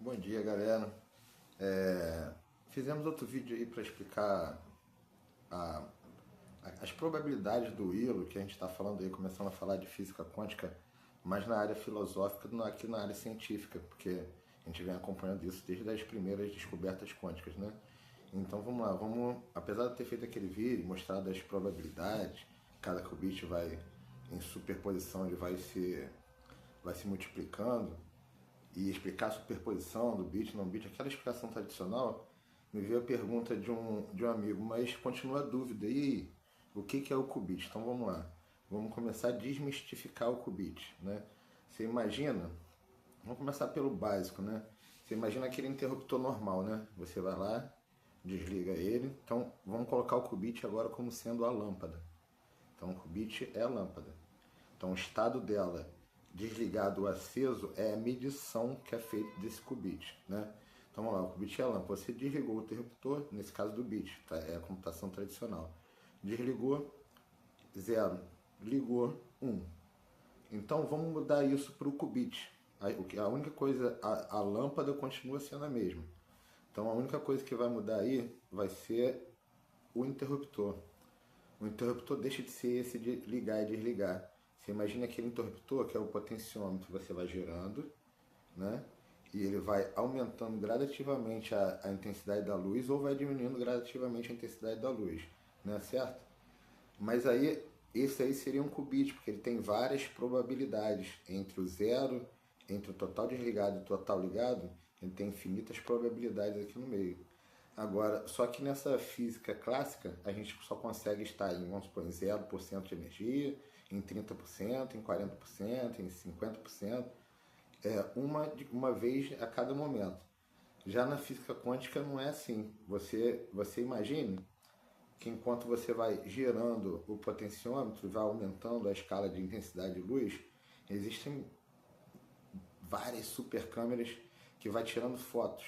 Bom dia, galera. Fizemos outro vídeo aí para explicar a- as probabilidades do Willow, que a gente está falando aí, começando a falar de física quântica, mas na área filosófica, aqui na área científica, porque a gente vem acompanhando isso desde as primeiras descobertas quânticas, né? Então vamos lá, apesar de ter feito aquele vídeo, mostrado as probabilidades, cada qubit vai em superposição, ele vai se multiplicando, e explicar a superposição do bit, não bit, aquela explicação tradicional, me veio a pergunta de um amigo, mas continua a dúvida, e aí, o que é o qubit? Então vamos lá, vamos começar a desmistificar o qubit, né? Você imagina, vamos começar pelo básico, né? Você imagina aquele interruptor normal, né? Você vai lá, desliga ele, então vamos colocar o qubit agora como sendo a lâmpada. Então o qubit é a lâmpada. Então o estado dela desligado ou aceso é a medição que é feita desse qubit, né? Então vamos lá, o qubit é a lâmpada. Você desligou o interruptor, nesse caso do bit, tá? É a computação tradicional. Desligou, 0. Ligou, 1. Então vamos mudar isso para o qubit. A única coisa, a lâmpada continua sendo a mesma. Então a única coisa que vai mudar aí vai ser o interruptor. O interruptor deixa de ser esse de ligar e desligar. Você imagina aquele interruptor que é o potenciômetro, você vai gerando, né? E ele vai aumentando gradativamente a intensidade da luz ou vai diminuindo gradativamente a intensidade da luz, né? Certo? Mas aí, esse aí seria um qubit, porque ele tem várias probabilidades. Entre o zero, entre o total desligado e o total ligado, ele tem infinitas probabilidades aqui no meio. Agora, só que nessa física clássica, a gente só consegue estar em, vamos supor, em 0% de energia, em 30%, em 40%, em 50%, uma vez a cada momento. Já na física quântica não é assim. Você imagine que enquanto você vai gerando o potenciômetro, vai aumentando a escala de intensidade de luz, existem várias super câmeras que vai tirando fotos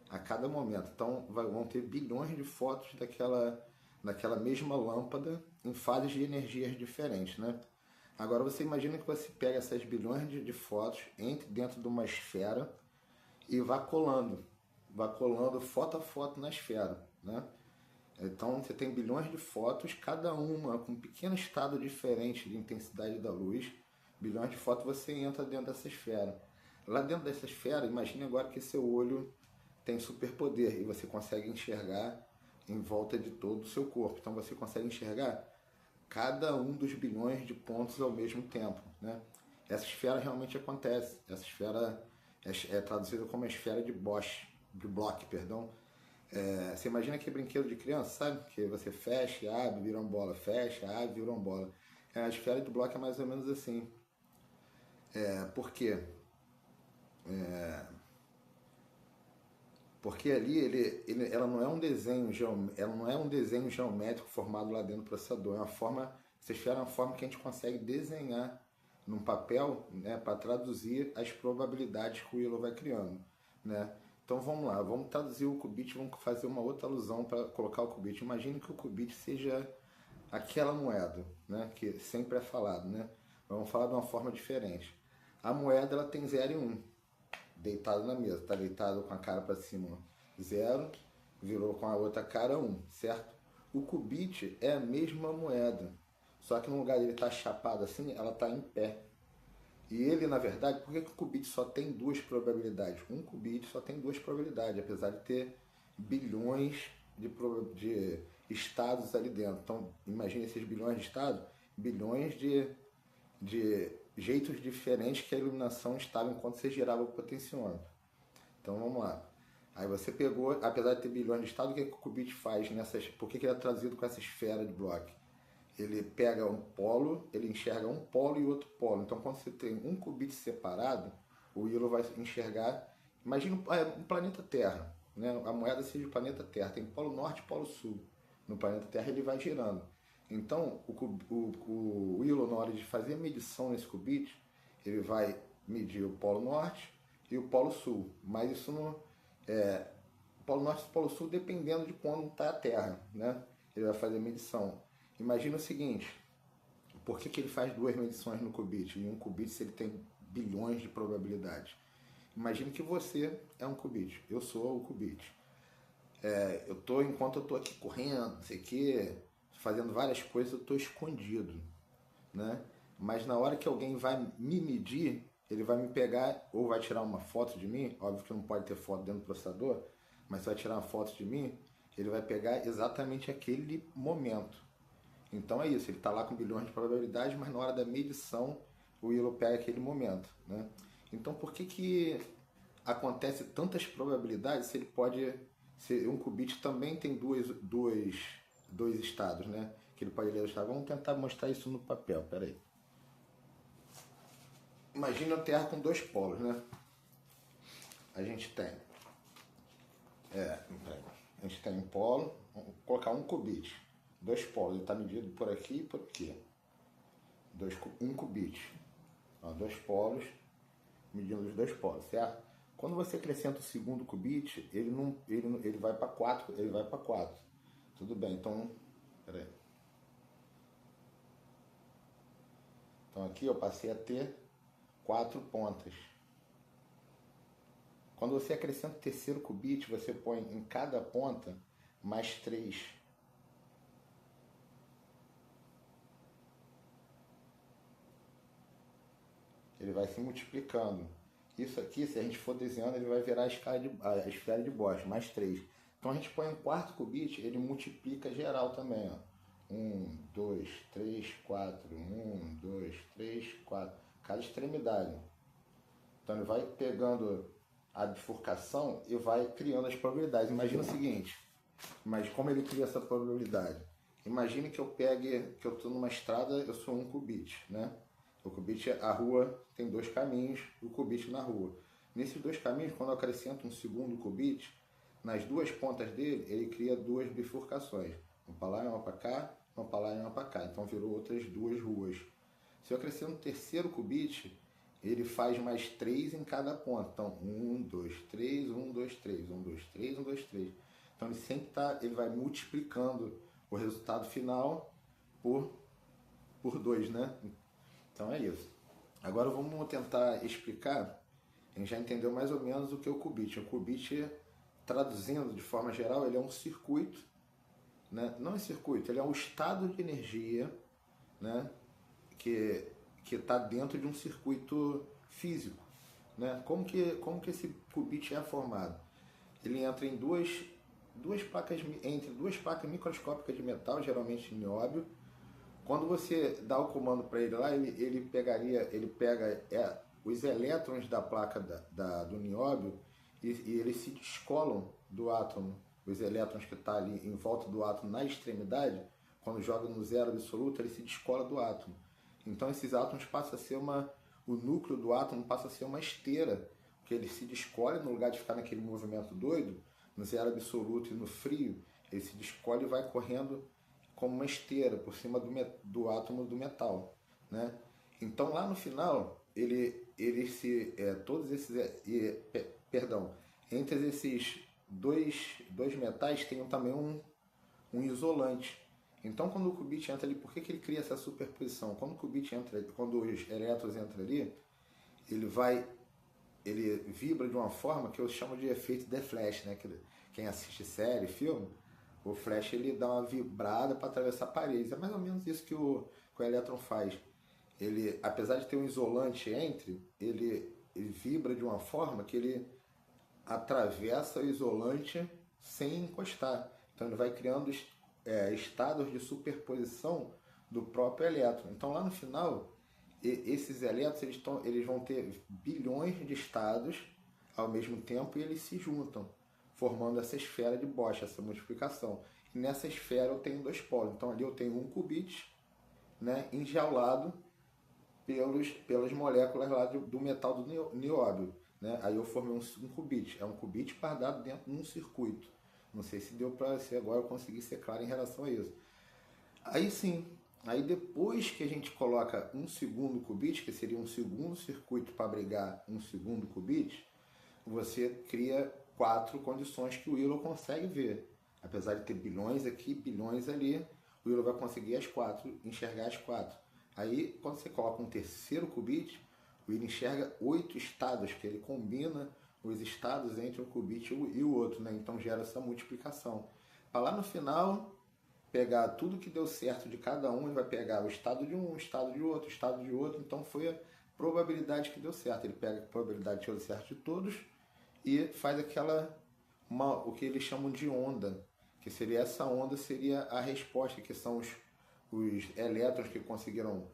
a cada momento. Então vão ter bilhões de fotos daquela mesma lâmpada em fases de energias diferentes, né? Agora você imagina que você pega essas bilhões de fotos, entre dentro de uma esfera e vai colando foto a foto na esfera, né? Então você tem bilhões de fotos, cada uma com um pequeno estado diferente de intensidade da luz. Bilhões de fotos, você entra dentro dessa esfera. Lá dentro dessa esfera, imagine agora que seu olho tem superpoder e você consegue enxergar em volta de todo o seu corpo. Então você consegue enxergar cada um dos bilhões de pontos ao mesmo tempo, né? Essa esfera realmente acontece. Essa esfera é traduzida como a esfera de Bloch, perdão. Você imagina que brinquedo de criança, sabe? Que você fecha, abre, vira uma bola, fecha, abre, vira uma bola. A esfera de Bloch é mais ou menos assim. Por quê? Porque ali ela não é um desenho ela não é um desenho geométrico formado lá dentro do processador. Essa esfera é uma forma que a gente consegue desenhar num papel, né, para traduzir as probabilidades que o Willow vai criando, né? Então vamos lá, vamos traduzir o qubit, vamos fazer uma outra alusão para colocar o qubit. Imagine que o qubit seja aquela moeda, né, que sempre é falado, né? Vamos falar de uma forma diferente. A moeda ela tem 0 e 1, deitado na mesa, está deitado com a cara para cima, 0, virou com a outra cara 1, certo? O qubit é a mesma moeda, só que no lugar dele estar chapado assim, ela está em pé. E ele, na verdade, por que o qubit só tem duas probabilidades? Um qubit só tem duas probabilidades, apesar de ter bilhões de estados ali dentro. Então, imagine esses bilhões de estados, bilhões de jeitos diferentes que a iluminação estava enquanto você gerava o potenciômetro. Então, vamos lá. Aí você pegou, apesar de ter bilhões de estados, o que o qubit faz nessas? Por que ele é traduzido com essa esfera de Bloch? Ele pega um polo, ele enxerga um polo e outro polo. Então, quando você tem um qubit separado, o Willow vai enxergar. Imagina um planeta Terra, né? A moeda seja o planeta Terra, tem polo norte e polo sul. No planeta Terra ele vai girando. Então, o Willow, na hora de fazer a medição nesse qubit, ele vai medir o polo norte e o polo sul. Mas isso não é polo norte e polo sul dependendo de quando está a Terra, né? Ele vai fazer a medição. Imagina o seguinte, por que ele faz duas medições no qubit? Em um qubit, se ele tem bilhões de probabilidades. Imagine que você é um qubit, eu sou o qubit. Enquanto eu estou aqui correndo, não sei o que, fazendo várias coisas, eu estou escondido, né? Mas na hora que alguém vai me medir, ele vai me pegar ou vai tirar uma foto de mim, óbvio que não pode ter foto dentro do processador, mas se vai tirar uma foto de mim, ele vai pegar exatamente aquele momento. Então é isso, ele está lá com bilhões de probabilidades, mas na hora da medição o Willow pega aquele momento, né? Então por que acontece tantas probabilidades se ele pode ser um qubit também tem dois estados, né? Que ele pode ler os estados. Vamos tentar mostrar isso no papel, peraí. Imagina a Terra com dois polos, né? A gente tem a gente tem um polo, vou colocar um qubit, dois polos, ele está medido por aqui e por aqui. Um qubit, dois polos, medindo os dois polos, certo? Quando você acrescenta o segundo qubit, ele vai para 4, ele vai para 4. Tudo bem, então, peraí. Então aqui eu passei a ter 4 pontas. Quando você acrescenta o terceiro qubit, você põe em cada ponta mais 3. Ele vai se multiplicando. Isso aqui, se a gente for desenhando, ele vai virar a esfera de Bohr, mais 3. Então a gente põe um quarto qubit, ele multiplica geral também. Ó. 1, 2, 3, 4. 1, 2, 3, 4. Cada extremidade. Então ele vai pegando a bifurcação e vai criando as probabilidades. Imagina o seguinte, mas como ele cria essa probabilidade? Imagine que eu estou numa estrada, eu sou um qubit, né? O qubit, a rua tem 2 caminhos, o qubit na rua. Nesses 2 caminhos, quando eu acrescento um segundo qubit, nas 2 pontas dele, ele cria 2 bifurcações. Uma para lá e uma para cá, uma para lá e uma para cá. Então virou outras 2 ruas. Se eu acrescento um terceiro qubit, ele faz mais 3 em cada ponta. Então, 1, 2, 3, 1, 2, 3, 1, 2, 3, 1, 2, 3. Então, ele sempre ele vai multiplicando o resultado final por 2, né? Então, é isso. Agora, vamos tentar explicar. A gente já entendeu mais ou menos o que é o qubit. O qubit, traduzindo de forma geral, ele é um circuito, né? Não é circuito, ele é um estado de energia, né? Que está dentro de um circuito físico, né? Como que esse qubit é formado? Ele entra em duas placas, entre duas placas microscópicas de metal, geralmente de nióbio. Quando você dá o comando para ele lá, ele pega os elétrons da placa do nióbio e eles se descolam do átomo. Os elétrons que estão ali em volta do átomo na extremidade, quando joga no zero absoluto, ele se descola do átomo. Então esses átomos passam a ser o núcleo do átomo passa a ser uma esteira, porque ele se descolhe no lugar de ficar naquele movimento doido, no zero absoluto e no frio, ele se descolhe e vai correndo como uma esteira por cima do átomo do metal, né? Então lá no final entre esses dois metais tem também um isolante. Então quando o qubit entra ali, por que ele cria essa superposição? Quando o qubit entra, quando os elétrons entram ali, ele vibra de uma forma que eu chamo de efeito de flash, né? Quem assiste série, filme, o flash ele dá uma vibrada para atravessar paredes. É mais ou menos isso que o elétron faz. Ele, apesar de ter um isolante ele vibra de uma forma que ele atravessa o isolante sem encostar. Então ele vai criando estados de superposição do próprio elétron. Então lá no final, esses elétrons eles vão ter bilhões de estados ao mesmo tempo e eles se juntam, formando essa esfera de Bohr, essa multiplicação. E nessa esfera eu tenho 2 polos. Então ali eu tenho um qubit, né, enjaulado pelas moléculas lá do metal do nióbio. Né? Aí eu formei um qubit. É um qubit guardado dentro de um circuito. Não sei se deu para ser agora eu conseguir ser claro em relação a isso. Aí sim, aí depois que a gente coloca um segundo qubit, que seria um segundo circuito para abrigar um segundo qubit, você cria 4 condições que o Willow consegue ver. Apesar de ter bilhões aqui, bilhões ali, o Willow vai conseguir enxergar as 4. Aí, quando você coloca um terceiro qubit, Ele enxerga 8 estados, que ele combina os estados entre um qubit e o outro, né? Então gera essa multiplicação. Para lá no final, pegar tudo que deu certo de cada um, ele vai pegar o estado de um, o estado de outro, o estado de outro. Então foi a probabilidade que deu certo. Ele pega a probabilidade que deu certo de todos e faz o que eles chamam de onda, que seria essa onda, seria a resposta, que são os elétrons que conseguiram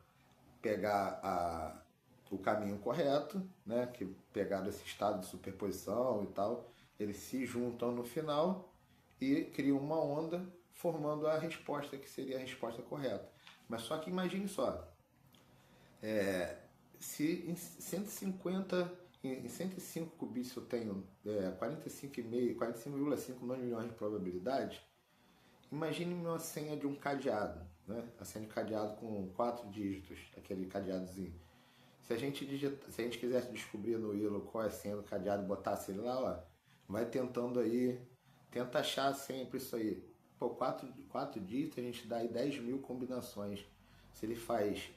pegar o caminho correto, né, que pegaram esse estado de superposição e tal, eles se juntam no final e criam uma onda formando a resposta, que seria a resposta correta. Mas só que imagine só, se em 150, em 105 qubits eu tenho 45,5 milhões de probabilidades, imagine uma senha de um cadeado, né? A senha de cadeado com 4 dígitos, aquele cadeadozinho. Se a gente quisesse descobrir no Willow qual é a senha do cadeado e botasse ele lá, ó, vai tentando aí, tenta achar sempre isso aí. Pô, 4 dígitos a gente dá aí 10 mil combinações. Se ele faz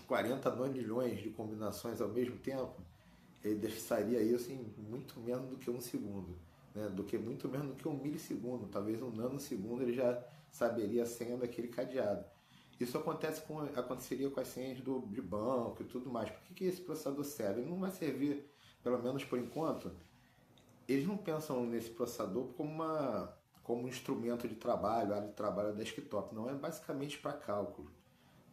40 nonilhões de combinações ao mesmo tempo, ele deixaria isso em muito menos do que um segundo, né? Muito menos do que um milissegundo, talvez um nanosegundo ele já saberia a senha daquele cadeado. Isso aconteceria com as senhas de banco e tudo mais. Por que esse processador serve? Ele não vai servir, pelo menos por enquanto, eles não pensam nesse processador como um instrumento de trabalho, área de trabalho desktop. Não, é basicamente para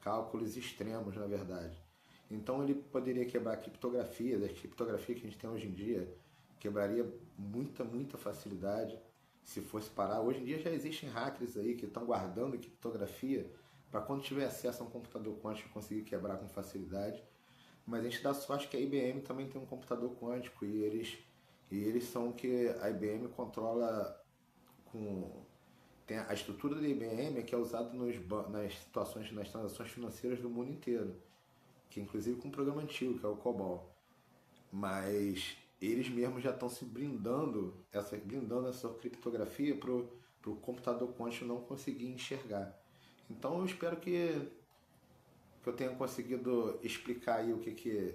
cálculos extremos, na verdade. Então ele poderia quebrar criptografias, as criptografias que a gente tem hoje em dia, quebraria muita facilidade se fosse parar. Hoje em dia já existem hackers aí que estão guardando criptografia para quando tiver acesso a um computador quântico conseguir quebrar com facilidade. Mas a gente dá sorte que a IBM também tem um computador quântico e eles são o que a IBM controla tem a estrutura da IBM que é usada nas transações financeiras do mundo inteiro, que inclusive com um programa antigo, que é o COBOL. Mas eles mesmos já estão se blindando essa criptografia para o computador quântico não conseguir enxergar. Então eu espero que eu tenha conseguido explicar aí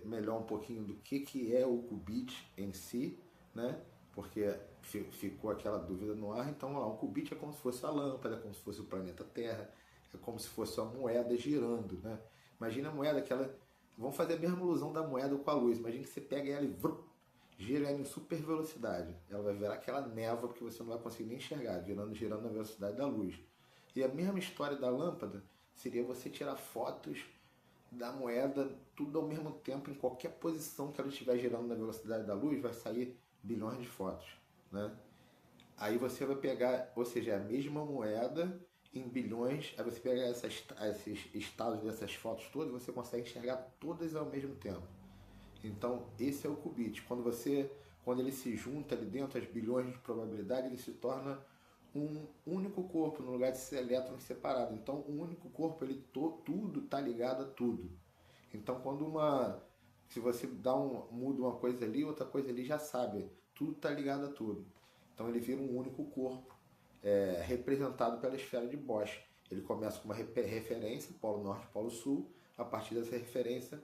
melhor um pouquinho do que é o qubit em si, né? Porque ficou aquela dúvida no ar. Então, um qubit é como se fosse a lâmpada, é como se fosse o planeta Terra, é como se fosse uma moeda girando, né? Imagina a moeda, vamos fazer a mesma ilusão da moeda com a luz. Imagina que você pega ela e gira ela em super velocidade. Ela vai virar aquela névoa porque você não vai conseguir nem enxergar, girando na velocidade da luz. E a mesma história da lâmpada seria você tirar fotos da moeda tudo ao mesmo tempo, em qualquer posição que ela estiver girando na velocidade da luz, vai sair bilhões de fotos, né? Aí você vai pegar, ou seja, a mesma moeda em bilhões, aí você pega esses estados dessas fotos todas, você consegue enxergar todas ao mesmo tempo. Então esse é o qubit. Quando ele se junta ali dentro, as bilhões de probabilidade, ele se torna um único corpo, no lugar de ser elétrons separados. Então, um único corpo, tudo está ligado a tudo. Então, se você muda uma coisa ali, outra coisa ali, já sabe, tudo está ligado a tudo. Então, ele vira um único corpo, representado pela esfera de Bosch. Ele começa com uma referência, polo norte, polo sul. A partir dessa referência,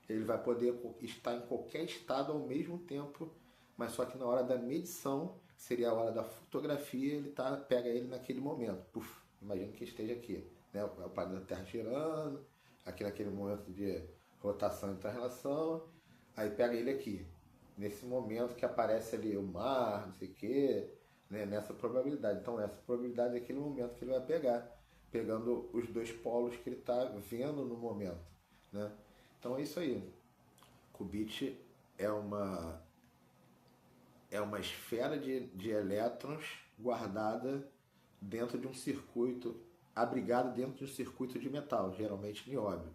ele vai poder estar em qualquer estado ao mesmo tempo, mas só que na hora da medição, seria a hora da fotografia, ele pega ele naquele momento. Puf, imagina que esteja aqui, né? O planeta Terra girando, aqui naquele momento de rotação e translação, aí pega ele aqui, nesse momento que aparece ali o mar, não sei o que, né? Nessa probabilidade. Então essa probabilidade é aquele momento que ele vai pegar, pegando os dois polos que ele está vendo no momento, né? Então é isso aí. Qubit é uma esfera de elétrons guardada dentro de um circuito, abrigada dentro de um circuito de metal, geralmente nióbio.